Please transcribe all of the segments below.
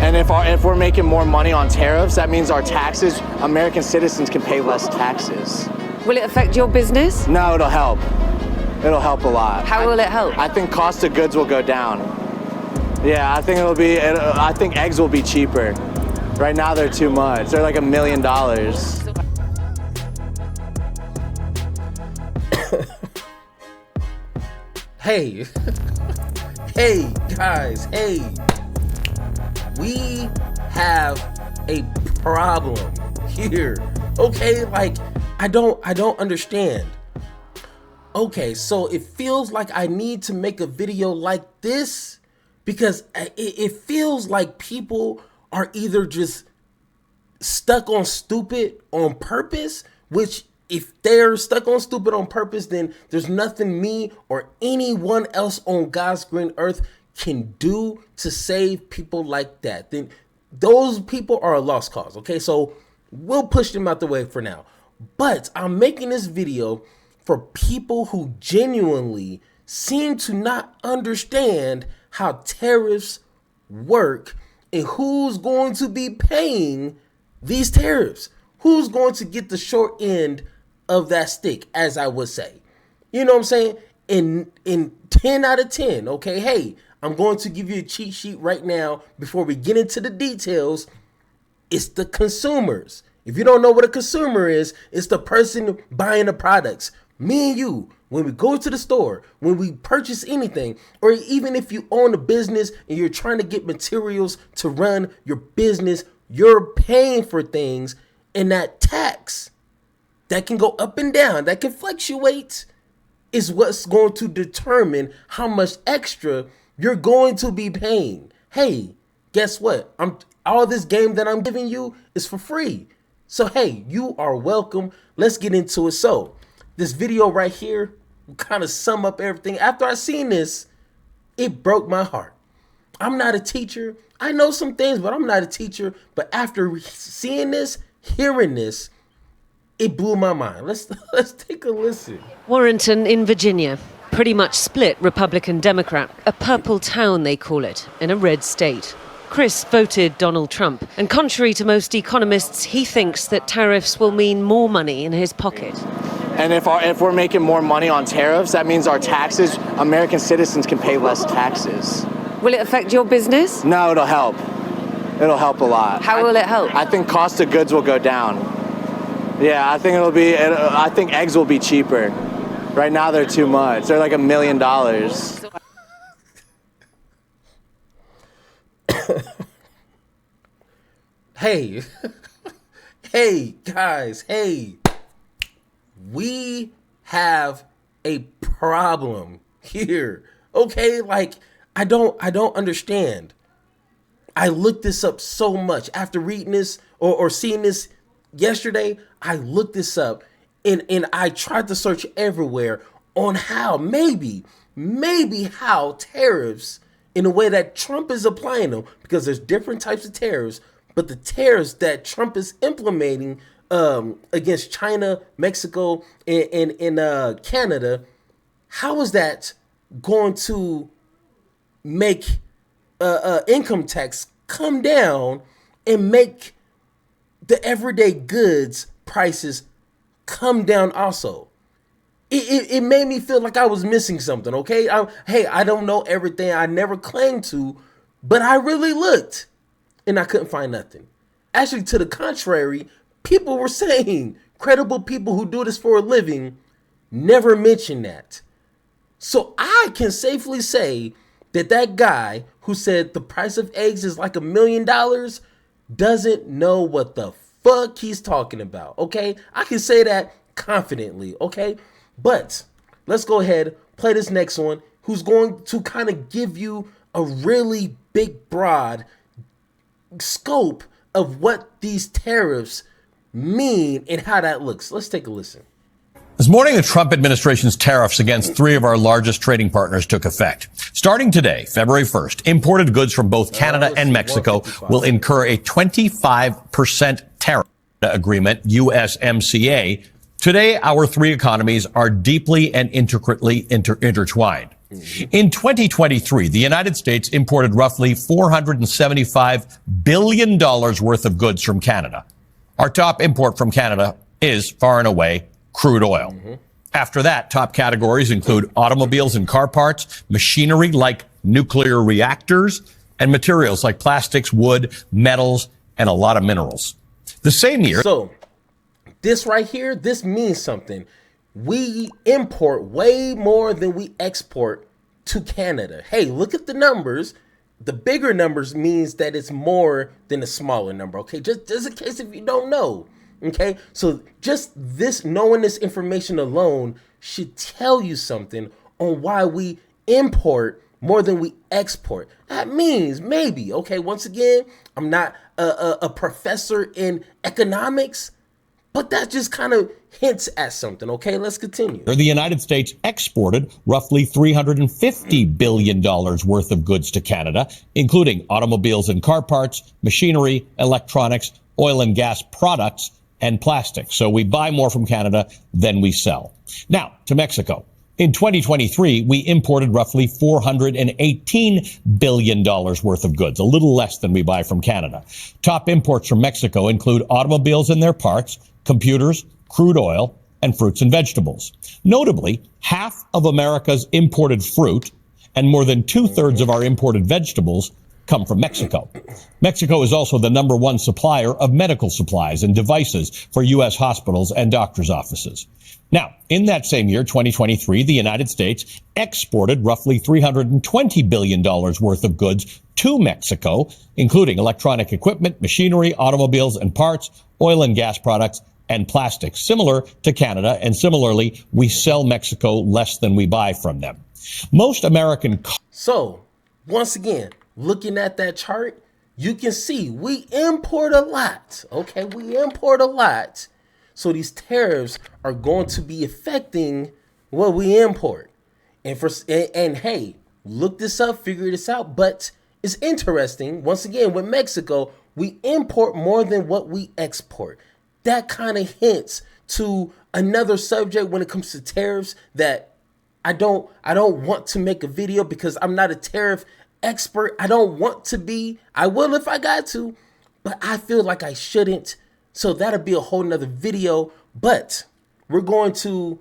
And if we're making more money on tariffs, that means our taxes, American citizens can pay less taxes. Will it affect your business? No, it'll help. It'll help a lot. How will it help? I think cost of goods will go down. Yeah, I think eggs will be cheaper. Right now they're too much. They're like $1 million. Hey, hey guys, hey, we have a problem here. Okay, like I don't understand. Okay, so it feels like I need to make a video like this because it feels like people are either just stuck on stupid on purpose, which if they're stuck on stupid on purpose, then there's nothing me or anyone else on God's green earth can do to save people like that. Then those people are a lost cause. Okay, so we'll push them out the way for now. But I'm making this video for people who genuinely seem to not understand how tariffs work and who's going to be paying these tariffs. Who's going to get the short end of that stick, as I would say. You know what I'm saying? In 10 out of 10, okay, hey, I'm going to give you a cheat sheet right now before we get into the details. It's the consumers. If you don't know what a consumer is, it's the person buying the products. Me and you, when we go to the store, when we purchase anything, or even if you own a business and you're trying to get materials to run your business, you're paying for things, and that tax that can go up and down, that can fluctuate, is what's going to determine how much extra you're going to be paying. Hey, guess what? All this game that I'm giving you is for free. So hey, you are welcome. Let's get into it. So this video right here will kind of sum up everything. After I seen this, it broke my heart. I'm not a teacher. I know some things, but I'm not a teacher. But after seeing this, hearing this, it blew my mind. Let's take a listen. Warrenton in Virginia, pretty much split Republican-Democrat, a purple town they call it, in a red state. Chris voted Donald Trump, and contrary to most economists, he thinks that tariffs will mean more money in his pocket. And if we're making more money on tariffs, that means our taxes, American citizens can pay less taxes. Will it affect your business? No, it'll help. It'll help a lot. How will it help? I think cost of goods will go down. Yeah, I think eggs will be cheaper. Right now they're too much. They're like $1 million. Hey, hey guys, hey, we have a problem here. Okay, like I don't understand. I looked this up so much after reading this or seeing this yesterday. I looked this up and I tried to search everywhere on how maybe how tariffs, in a way that Trump is applying them, because there's different types of tariffs, but the tariffs that Trump is implementing against China, Mexico, and Canada, how is that going to make income tax come down and make the everyday goods prices come down also? It made me feel like I was missing something, okay? I don't know everything. I never claimed to, but I really looked and I couldn't find nothing. Actually, to the contrary, people were saying, credible people who do this for a living never mention that. So I can safely say that guy who said the price of eggs is like $1 million doesn't know what the fuck he's talking about, okay? I can say that confidently, okay? But let's go ahead, play this next one, who's going to kind of give you a really big, broad scope of what these tariffs mean and how that looks. Let's take a listen. This morning, the Trump administration's tariffs against 3 of our largest trading partners took effect. Starting today, February 1st, imported goods from both Canada and Mexico will incur a 25% tariff agreement, USMCA. Today, our 3 economies are deeply and intricately intertwined. In 2023, the United States imported roughly $475 billion worth of goods from Canada. Our top import from Canada is, far and away, crude oil. After that, top categories include automobiles and car parts, machinery like nuclear reactors, and materials like plastics, wood, metals, and a lot of minerals. The same year... So, this right here, this means something. We import way more than we export to Canada. Hey, look at the numbers. The bigger numbers means that it's more than a smaller number, okay? Just in case if you don't know, okay? So just this, knowing this information alone should tell you something on why we import more than we export. That means maybe, okay, once again, I'm not a professor in economics, but that just kind of hints at something, okay? Let's continue. The United States exported roughly $350 billion worth of goods to Canada, including automobiles and car parts, machinery, electronics, oil and gas products, and plastics. So we buy more from Canada than we sell. Now, to Mexico. In 2023, we imported roughly $418 billion worth of goods, a little less than we buy from Canada. Top imports from Mexico include automobiles and their parts, computers, crude oil, and fruits and vegetables. Notably, half of America's imported fruit and more than 2/3 of our imported vegetables come from Mexico. Mexico is also the number one supplier of medical supplies and devices for U.S. hospitals and doctors' offices. Now, in that same year, 2023, the United States exported roughly $320 billion worth of goods to Mexico, including electronic equipment, machinery, automobiles and parts, oil and gas products, and plastics, similar to Canada. And similarly, we sell Mexico less than we buy from them. Most American... So, once again, looking at that chart, you can see we import a lot, okay? We import a lot. So these tariffs are going to be affecting what we import. And hey, look this up, figure this out. But it's interesting, once again, with Mexico, we import more than what we export. That kind of hints to another subject when it comes to tariffs that I don't want to make a video because I'm not a tariff expert. I don't want to be. I will if I got to, but I feel like I shouldn't. So that'll be a whole nother video. But we're going to,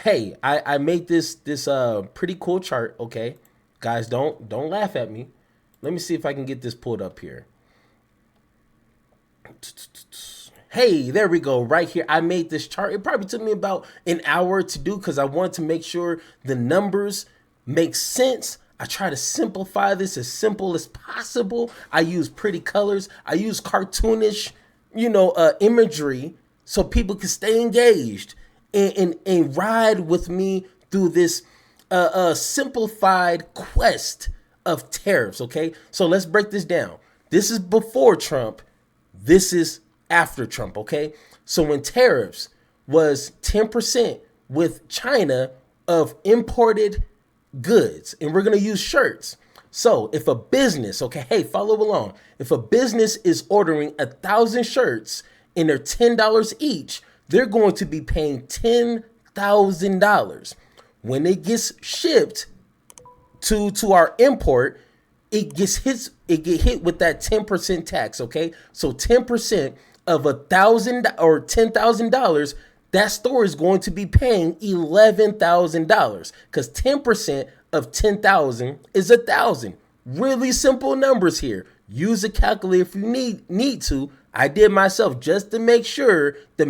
hey, I made this pretty cool chart. Okay, guys, don't laugh at me. Let me see if I can get this pulled up here. Hey, there we go, right here. I made this chart. It probably took me about an hour to do because I wanted to make sure the numbers make sense. I try to simplify this as simple as possible. I use pretty colors. I use cartoonish, imagery so people can stay engaged and ride with me through this simplified quest of tariffs, okay? So let's break this down. This is before Trump. This is after Trump, okay? So when tariffs was 10% with China of imported goods, and we're going to use shirts. So if a business, okay, hey, follow along. If a business is ordering 1,000 shirts and they're $10 each, they're going to be paying $10,000. When it gets shipped to our import, it get hit with that 10% tax, okay? So 10% of $1,000 or $10,000, that store is going to be paying $11,000 because 10% of 10,000 is 1,000. Really simple numbers here. Use a calculator if you need to. I did myself just to make sure the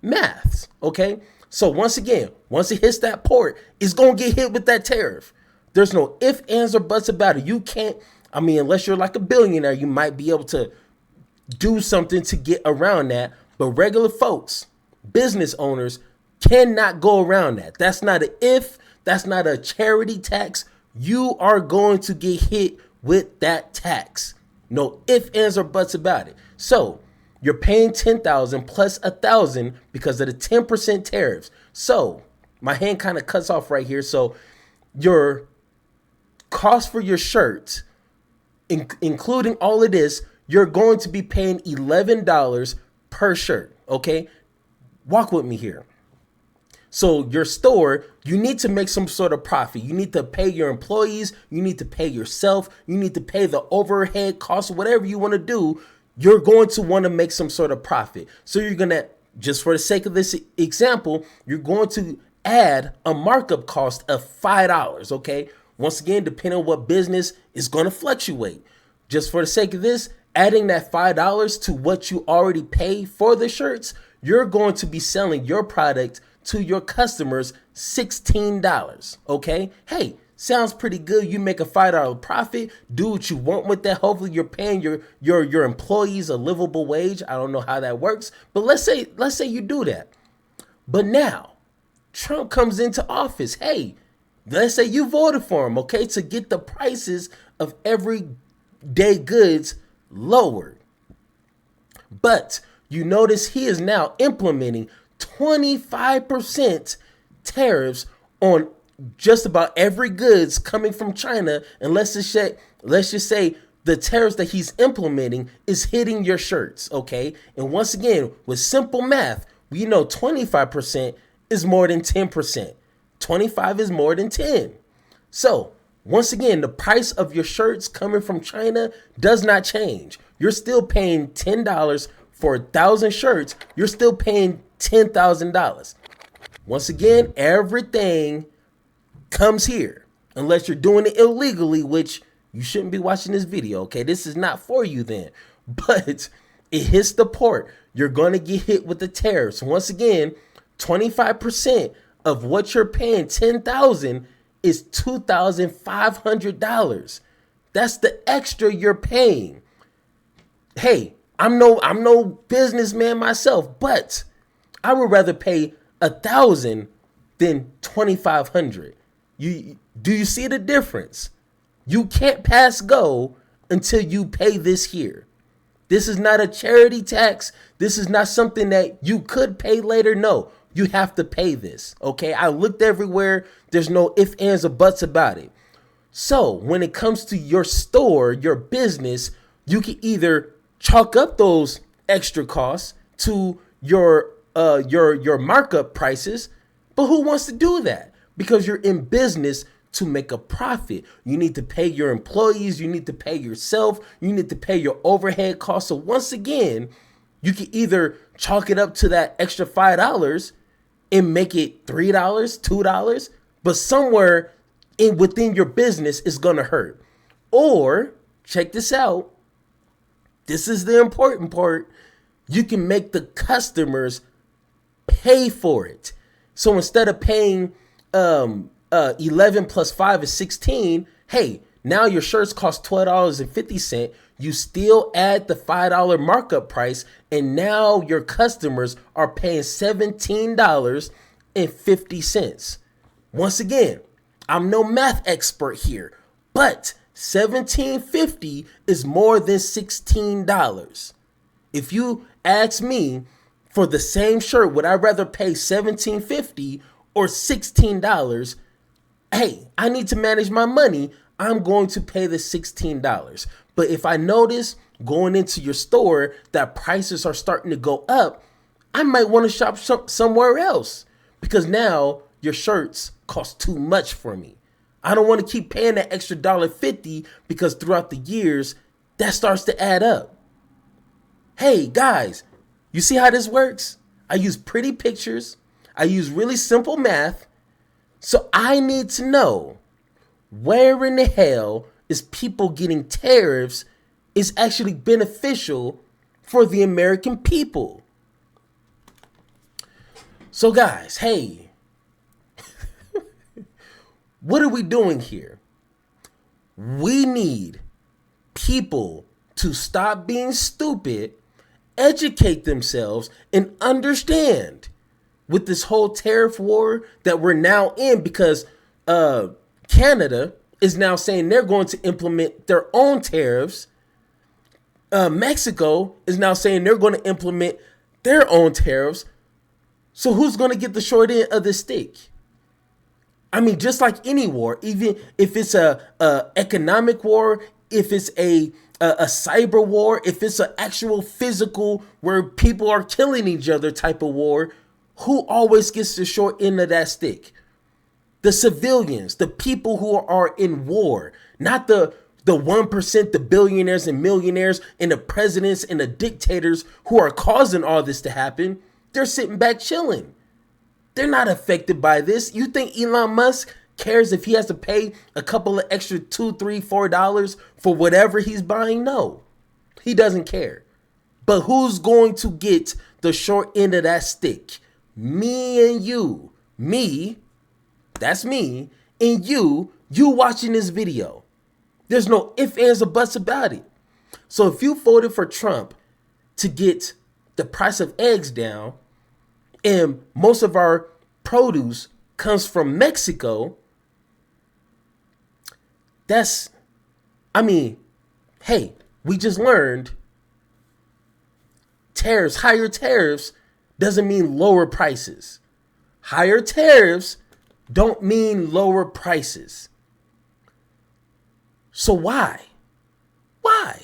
maths, okay? So once again, once it hits that port, it's going to get hit with that tariff. There's no ifs, ands, or buts about it. You can't, unless you're like a billionaire, you might be able to do something to get around that. But regular folks, business owners, cannot go around that. That's not an if. That's not a charity tax. You are going to get hit with that tax. No ifs, ands, or buts about it. So you're paying $10,000 plus $1,000 because of the 10% tariffs. So my hand kind of cuts off right here. So your cost for your shirt, including all of this, you're going to be paying $11 per shirt, okay? Walk with me here. So your store, you need to make some sort of profit. You need to pay your employees. You need to pay yourself. You need to pay the overhead costs, whatever you want to do. You're going to want to make some sort of profit. So you're going to, just for the sake of this example, you're going to add a markup cost of $5, okay? Once again, depending on what business is going to fluctuate. Just for the sake of this, adding that $5 to what you already pay for the shirts, you're going to be selling your product to your customers $16, okay? Hey, sounds pretty good. You make a $5 profit, do what you want with that. Hopefully you're paying your employees a livable wage. I don't know how that works, but let's say you do that. But now Trump comes into office. Hey, let's say you voted for him, okay, to get the prices of everyday goods lowered. But you notice he is now implementing 25% tariffs on just about every goods coming from China. And let's just say the tariffs that he's implementing is hitting your shirts, okay? And once again, with simple math, we know 25% is more than 10%. 25 is more than 10. So once again, the price of your shirts coming from China does not change. You're still paying $10 for 1,000 shirts. You're still paying $10,000. Once again, everything comes here unless you're doing it illegally, which you shouldn't be watching this video, okay? This is not for you then. But it hits the port. You're going to get hit with the tariffs. Once again, 25% of what you're paying, $10,000, is $2,500. That's the extra you're paying. Hey, I'm no businessman myself, but I would rather pay $1,000 than $2,500. Do you see the difference? You can't pass go until you pay this here. This is not a charity tax. This is not something that you could pay later. No, you have to pay this. Okay, I looked everywhere. There's no ifs, ands, or buts about it. So when it comes to your store, your business, you can either chalk up those extra costs to your markup prices, but who wants to do that? Because you're in business to make a profit. You need to pay your employees, you need to pay yourself, you need to pay your overhead costs. So once again, you can either chalk it up to that extra $5 and make it $3, $2, but somewhere within your business is gonna hurt. Or check this out. This is the important part. You can make the customers pay for it. So instead of paying 11 plus 5 is 16, hey, now your shirts cost $12.50. You still add the $5 markup price, and now your customers are paying $17.50. Once again, I'm no math expert here, but $17.50 is more than $16. If you ask me for the same shirt, would I rather pay $17.50 or $16? Hey, I need to manage my money. I'm going to pay the $16. But if I notice going into your store that prices are starting to go up, I might want to shop somewhere else because now your shirts cost too much for me. I don't want to keep paying that extra $1.50 because throughout the years, that starts to add up. Hey, guys, you see how this works? I use pretty pictures. I use really simple math. So I need to know where in the hell is people getting tariffs is actually beneficial for the American people. So guys, hey, what are we doing here? We need people to stop being stupid, educate themselves, and understand with this whole tariff war that we're now in, because Canada is now saying they're going to implement their own tariffs. Mexico is now saying they're going to implement their own tariffs. So who's going to get the short end of the stick? I mean, just like any war, even if it's a economic war, if it's a cyber war, if it's an actual physical where people are killing each other type of war, who always gets the short end of that stick? The civilians, the people who are in war, not the 1%, the billionaires and millionaires and the presidents and the dictators who are causing all this to happen. They're sitting back chilling. They're not affected by this. You think Elon Musk cares if he has to pay a couple of extra $2, $3, $4 for whatever he's buying? No, he doesn't care. But who's going to get the short end of that stick? Me and you. Me, that's me, and you watching this video. There's no ifs, ands, or buts about it. So if you voted for Trump to get the price of eggs down, and most of our produce comes from Mexico, hey, we just learned tariffs, higher tariffs doesn't mean lower prices. Higher tariffs don't mean lower prices. So why? Why?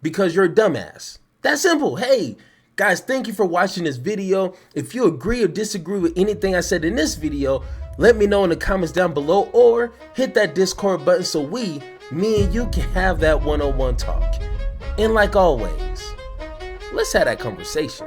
Because you're a dumbass. That's simple. Hey, guys, thank you for watching this video. If you agree or disagree with anything I said in this video, let me know in the comments down below, or hit that Discord button so me and you can have that one-on-one talk. And like always, let's have that conversation.